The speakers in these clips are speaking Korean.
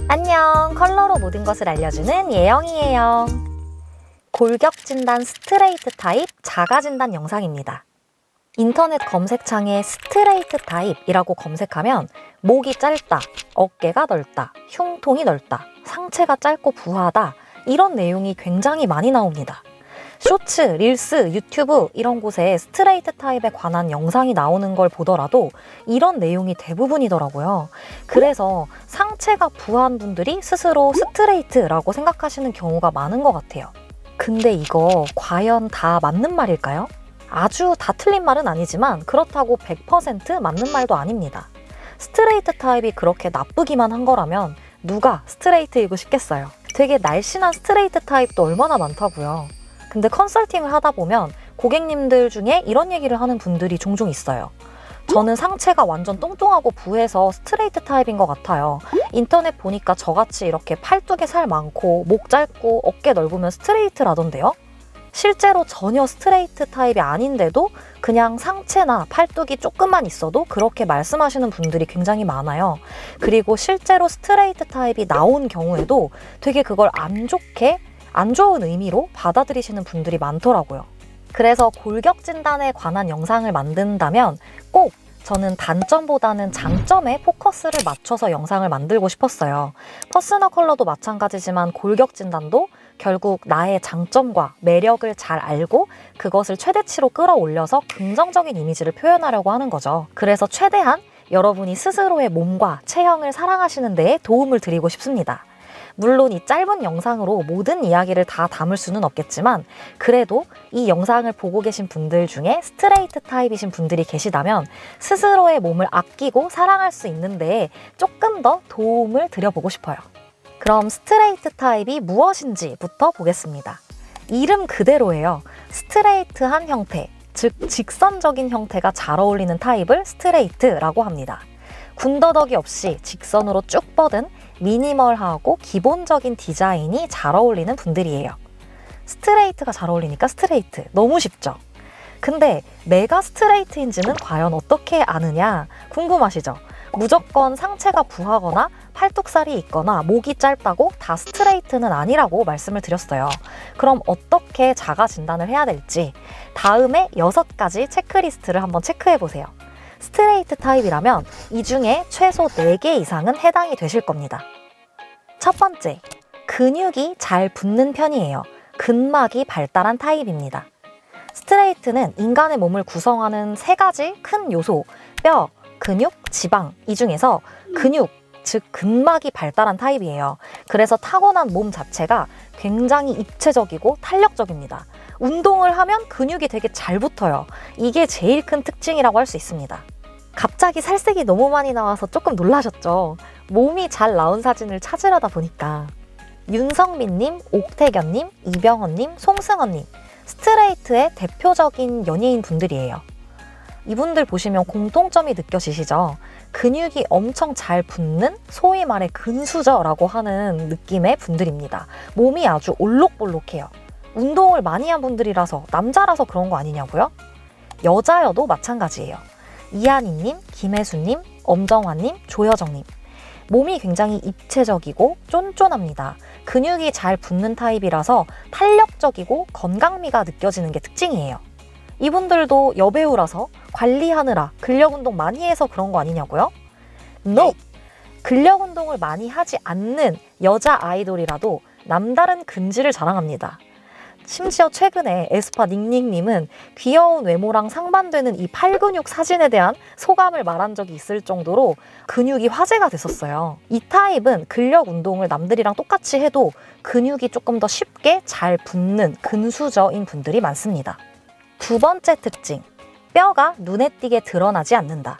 안녕, 컬러로 모든 것을 알려주는 예영이에요. 골격 진단 스트레이트 타입 자가 진단 영상입니다. 인터넷 검색창에 스트레이트 타입이라고 검색하면 목이 짧다, 어깨가 넓다, 흉통이 넓다, 상체가 짧고 부하다 이런 내용이 굉장히 많이 나옵니다. 쇼츠, 릴스, 유튜브 이런 곳에 스트레이트 타입에 관한 영상이 나오는 걸 보더라도 이런 내용이 대부분이더라고요. 그래서 상체가 부한 분들이 스스로 스트레이트라고 생각하시는 경우가 많은 것 같아요. 근데 이거 과연 다 맞는 말일까요? 아주 다 틀린 말은 아니지만 그렇다고 100% 맞는 말도 아닙니다. 스트레이트 타입이 그렇게 나쁘기만 한 거라면 누가 스트레이트이고 싶겠어요. 되게 날씬한 스트레이트 타입도 얼마나 많다고요. 근데 컨설팅을 하다 보면 고객님들 중에 이런 얘기를 하는 분들이 종종 있어요. 저는 상체가 완전 뚱뚱하고 부해서 스트레이트 타입인 것 같아요. 인터넷 보니까 저같이 이렇게 팔뚝에 살 많고 목 짧고 어깨 넓으면 스트레이트라던데요? 실제로 전혀 스트레이트 타입이 아닌데도 그냥 상체나 팔뚝이 조금만 있어도 그렇게 말씀하시는 분들이 굉장히 많아요. 그리고 실제로 스트레이트 타입이 나온 경우에도 되게 그걸 안 좋은 의미로 받아들이시는 분들이 많더라고요. 그래서 골격 진단에 관한 영상을 만든다면 꼭 저는 단점보다는 장점에 포커스를 맞춰서 영상을 만들고 싶었어요. 퍼스널 컬러도 마찬가지지만 골격 진단도 결국 나의 장점과 매력을 잘 알고 그것을 최대치로 끌어올려서 긍정적인 이미지를 표현하려고 하는 거죠. 그래서 최대한 여러분이 스스로의 몸과 체형을 사랑하시는 데에 도움을 드리고 싶습니다. 물론 이 짧은 영상으로 모든 이야기를 다 담을 수는 없겠지만 그래도 이 영상을 보고 계신 분들 중에 스트레이트 타입이신 분들이 계시다면 스스로의 몸을 아끼고 사랑할 수 있는데 조금 더 도움을 드려보고 싶어요. 그럼 스트레이트 타입이 무엇인지부터 보겠습니다. 이름 그대로예요. 스트레이트한 형태, 즉 직선적인 형태가 잘 어울리는 타입을 스트레이트라고 합니다. 군더더기 없이 직선으로 쭉 뻗은 미니멀하고 기본적인 디자인이 잘 어울리는 분들이에요. 스트레이트가 잘 어울리니까 스트레이트. 너무 쉽죠? 근데 내가 스트레이트인지는 과연 어떻게 아느냐 궁금하시죠? 무조건 상체가 부하거나 팔뚝살이 있거나 목이 짧다고 다 스트레이트는 아니라고 말씀을 드렸어요. 그럼 어떻게 자가 진단을 해야 될지 다음에 6가지 체크리스트를 한번 체크해 보세요. 스트레이트 타입이라면 이 중에 최소 4개 이상은 해당이 되실 겁니다. 첫 번째, 근육이 잘 붙는 편이에요. 근막이 발달한 타입입니다. 스트레이트는 인간의 몸을 구성하는 3가지 큰 요소, 뼈, 근육, 지방 이 중에서 근육, 즉 근막이 발달한 타입이에요. 그래서 타고난 몸 자체가 굉장히 입체적이고 탄력적입니다. 운동을 하면 근육이 되게 잘 붙어요. 이게 제일 큰 특징이라고 할 수 있습니다. 갑자기 살색이 너무 많이 나와서 조금 놀라셨죠? 몸이 잘 나온 사진을 찾으려다 보니까 윤성민님, 옥태견님, 이병헌님, 송승헌님 스트레이트의 대표적인 연예인 분들이에요. 이분들 보시면 공통점이 느껴지시죠? 근육이 엄청 잘 붙는 소위 말해 근수저라고 하는 느낌의 분들입니다. 몸이 아주 올록볼록해요. 운동을 많이 한 분들이라서 남자라서 그런 거 아니냐고요? 여자여도 마찬가지예요. 이한희님, 김혜수님, 엄정화님, 조여정님 몸이 굉장히 입체적이고 쫀쫀합니다. 근육이 잘 붙는 타입이라서 탄력적이고 건강미가 느껴지는 게 특징이에요. 이분들도 여배우라서 관리하느라 근력 운동 많이 해서 그런 거 아니냐고요? NO! 근력 운동을 많이 하지 않는 여자 아이돌이라도 남다른 근질을 자랑합니다. 심지어 최근에 에스파 닝닝님은 귀여운 외모랑 상반되는 이 팔근육 사진에 대한 소감을 말한 적이 있을 정도로 근육이 화제가 됐었어요. 이 타입은 근력 운동을 남들이랑 똑같이 해도 근육이 조금 더 쉽게 잘 붙는 근수저인 분들이 많습니다. 두 번째 특징, 뼈가 눈에 띄게 드러나지 않는다.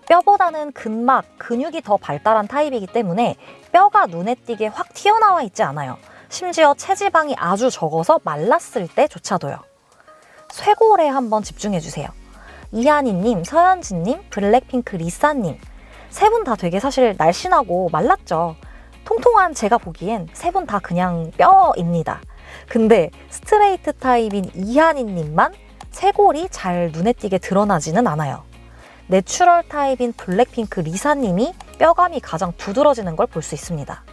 뼈보다는 근막, 근육이 더 발달한 타입이기 때문에 뼈가 눈에 띄게 확 튀어나와 있지 않아요. 심지어 체지방이 아주 적어서 말랐을 때조차도요. 쇄골에 한번 집중해주세요. 이한희님, 서현진님, 블랙핑크 리사님 세 분 다 되게 사실 날씬하고 말랐죠. 통통한 제가 보기엔 세 분 다 그냥 뼈입니다. 근데 스트레이트 타입인 이한희님만 쇄골이 잘 눈에 띄게 드러나지는 않아요. 내추럴 타입인 블랙핑크 리사님이 뼈감이 가장 두드러지는 걸 볼 수 있습니다.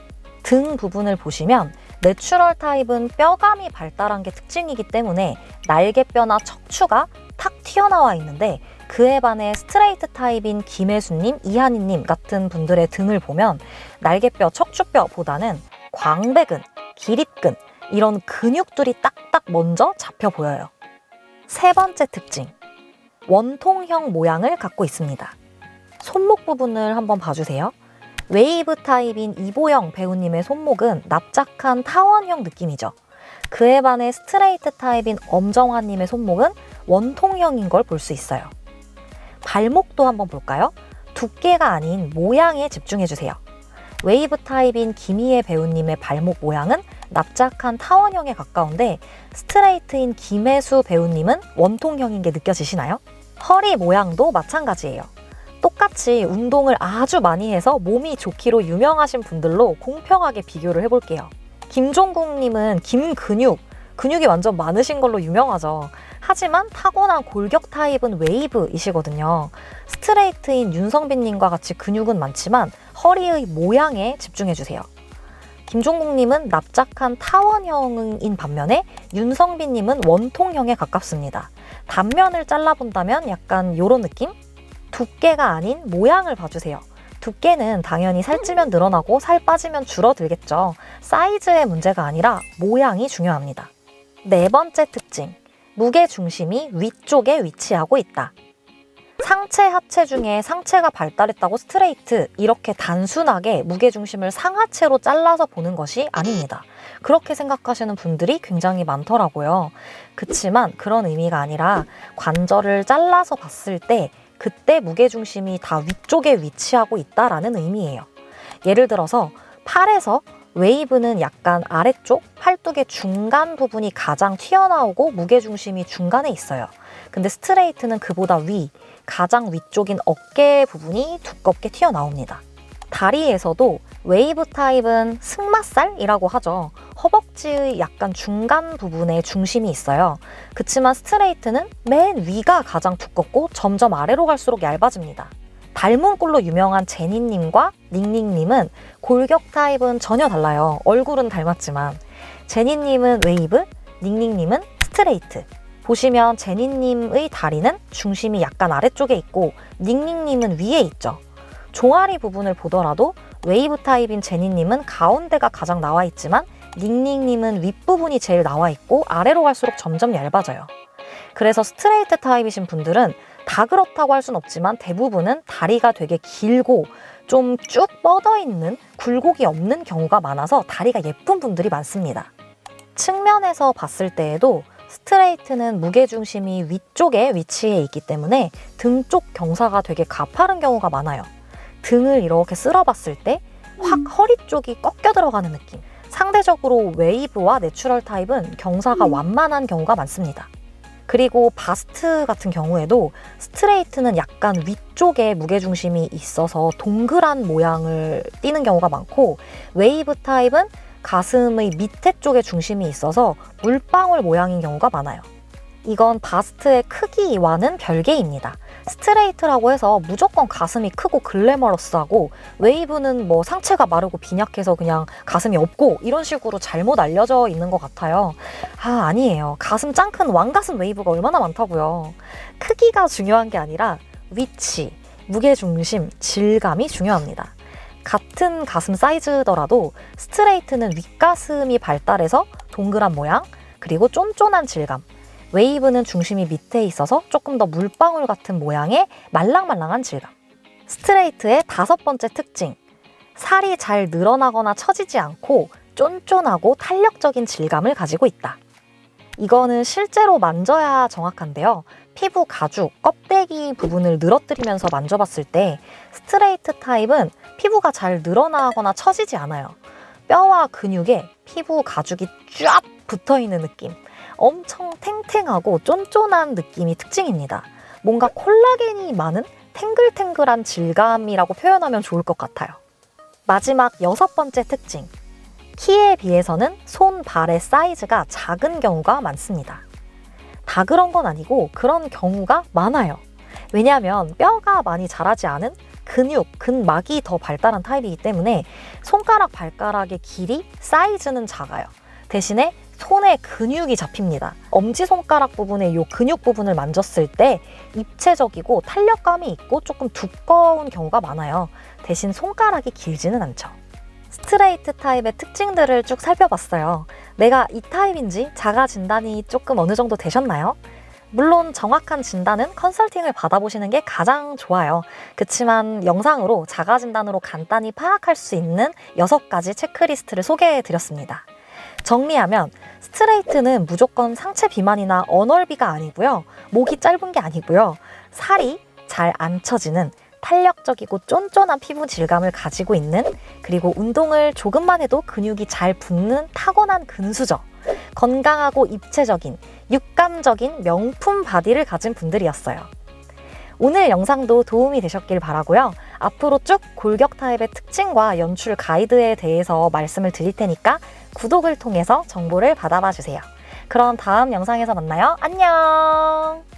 등 부분을 보시면 내추럴 타입은 뼈감이 발달한 게 특징이기 때문에 날개뼈나 척추가 탁 튀어나와 있는데, 그에 반해 스트레이트 타입인 김혜수님, 이한희님 같은 분들의 등을 보면 날개뼈, 척추뼈보다는 광배근, 기립근 이런 근육들이 딱딱 먼저 잡혀 보여요. 세 번째 특징, 원통형 모양을 갖고 있습니다. 손목 부분을 한번 봐주세요. 웨이브 타입인 이보영 배우님의 손목은 납작한 타원형 느낌이죠. 그에 반해 스트레이트 타입인 엄정화님의 손목은 원통형인 걸 볼 수 있어요. 발목도 한번 볼까요? 두께가 아닌 모양에 집중해주세요. 웨이브 타입인 김희애 배우님의 발목 모양은 납작한 타원형에 가까운데, 스트레이트인 김혜수 배우님은 원통형인 게 느껴지시나요? 허리 모양도 마찬가지예요. 똑같이 운동을 아주 많이 해서 몸이 좋기로 유명하신 분들로 공평하게 비교를 해볼게요. 김종국님은 근육이 완전 많으신 걸로 유명하죠. 하지만 타고난 골격 타입은 웨이브이시거든요. 스트레이트인 윤성빈님과 같이 근육은 많지만 허리의 모양에 집중해주세요. 김종국님은 납작한 타원형인 반면에 윤성빈님은 원통형에 가깝습니다. 단면을 잘라본다면 약간 이런 느낌? 두께가 아닌 모양을 봐주세요. 두께는 당연히 살찌면 늘어나고 살 빠지면 줄어들겠죠. 사이즈의 문제가 아니라 모양이 중요합니다. 네 번째 특징, 무게 중심이 위쪽에 위치하고 있다. 상체, 하체 중에 상체가 발달했다고 스트레이트, 이렇게 단순하게 무게중심을 상하체로 잘라서 보는 것이 아닙니다. 그렇게 생각하시는 분들이 굉장히 많더라고요. 그치만 그런 의미가 아니라 관절을 잘라서 봤을 때 그때 무게중심이 다 위쪽에 위치하고 있다라는 의미예요. 예를 들어서 팔에서 웨이브는 약간 아래쪽 팔뚝의 중간 부분이 가장 튀어나오고 무게중심이 중간에 있어요. 근데 스트레이트는 그보다 가장 위쪽인 어깨 부분이 두껍게 튀어나옵니다. 다리에서도 웨이브 타입은 승마살이라고 하죠. 허벅지의 약간 중간 부분에 중심이 있어요. 그치만 스트레이트는 맨 위가 가장 두껍고 점점 아래로 갈수록 얇아집니다. 닮은 꼴로 유명한 제니님과 닝닝님은 골격 타입은 전혀 달라요. 얼굴은 닮았지만 제니님은 웨이브, 닝닝님은 스트레이트. 보시면 제니님의 다리는 중심이 약간 아래쪽에 있고 닝닝님은 위에 있죠. 종아리 부분을 보더라도 웨이브 타입인 제니님은 가운데가 가장 나와 있지만 닝닝님은 윗부분이 제일 나와 있고 아래로 갈수록 점점 얇아져요. 그래서 스트레이트 타입이신 분들은 다 그렇다고 할 순 없지만 대부분은 다리가 되게 길고 좀 쭉 뻗어 있는 굴곡이 없는 경우가 많아서 다리가 예쁜 분들이 많습니다. 측면에서 봤을 때에도 스트레이트는 무게중심이 위쪽에 위치해 있기 때문에 등 쪽 경사가 되게 가파른 경우가 많아요. 등을 이렇게 쓸어봤을 때 확 허리 쪽이 꺾여 들어가는 느낌. 상대적으로 웨이브와 내추럴 타입은 경사가 완만한 경우가 많습니다. 그리고 바스트 같은 경우에도 스트레이트는 약간 위쪽에 무게중심이 있어서 동그란 모양을 띠는 경우가 많고, 웨이브 타입은 가슴의 밑에 쪽에 중심이 있어서 물방울 모양인 경우가 많아요. 이건 바스트의 크기와는 별개입니다. 스트레이트라고 해서 무조건 가슴이 크고 글래머러스하고, 웨이브는 뭐 상체가 마르고 빈약해서 그냥 가슴이 없고 이런 식으로 잘못 알려져 있는 것 같아요. 아니에요. 가슴 짱 큰 왕가슴 웨이브가 얼마나 많다고요. 크기가 중요한 게 아니라 위치, 무게중심, 질감이 중요합니다. 같은 가슴 사이즈더라도 스트레이트는 윗가슴이 발달해서 동그란 모양, 그리고 쫀쫀한 질감, 웨이브는 중심이 밑에 있어서 조금 더 물방울 같은 모양의 말랑말랑한 질감. 스트레이트의 다섯 번째 특징, 살이 잘 늘어나거나 처지지 않고 쫀쫀하고 탄력적인 질감을 가지고 있다. 이거는 실제로 만져야 정확한데요. 피부 가죽, 껍데기 부분을 늘어뜨리면서 만져봤을 때 스트레이트 타입은 피부가 잘 늘어나거나 처지지 않아요. 뼈와 근육에 피부 가죽이 쫙 붙어있는 느낌. 엄청 탱탱하고 쫀쫀한 느낌이 특징입니다. 뭔가 콜라겐이 많은 탱글탱글한 질감이라고 표현하면 좋을 것 같아요. 마지막 여섯 번째 특징. 키에 비해서는 손, 발의 사이즈가 작은 경우가 많습니다. 다 그런 건 아니고 그런 경우가 많아요. 왜냐하면 뼈가 많이 자라지 않은 근막이 더 발달한 타입이기 때문에 손가락, 발가락의 길이, 사이즈는 작아요. 대신에 손에 근육이 잡힙니다. 엄지손가락 부분의 이 근육 부분을 만졌을 때 입체적이고 탄력감이 있고 조금 두꺼운 경우가 많아요. 대신 손가락이 길지는 않죠. 스트레이트 타입의 특징들을 쭉 살펴봤어요. 내가 이 타입인지 자가 진단이 조금 어느 정도 되셨나요? 물론 정확한 진단은 컨설팅을 받아보시는 게 가장 좋아요. 그치만 영상으로 자가 진단으로 간단히 파악할 수 있는 6가지 체크리스트를 소개해드렸습니다. 정리하면 스트레이트는 무조건 상체 비만이나 어널비가 아니고요. 목이 짧은 게 아니고요. 살이 잘 안 처지는 탄력적이고 쫀쫀한 피부 질감을 가지고 있는, 그리고 운동을 조금만 해도 근육이 잘 붙는 타고난 근수저, 건강하고 입체적인, 육감적인 명품 바디를 가진 분들이었어요. 오늘 영상도 도움이 되셨길 바라고요. 앞으로 쭉 골격 타입의 특징과 연출 가이드에 대해서 말씀을 드릴 테니까 구독을 통해서 정보를 받아봐 주세요. 그럼 다음 영상에서 만나요. 안녕!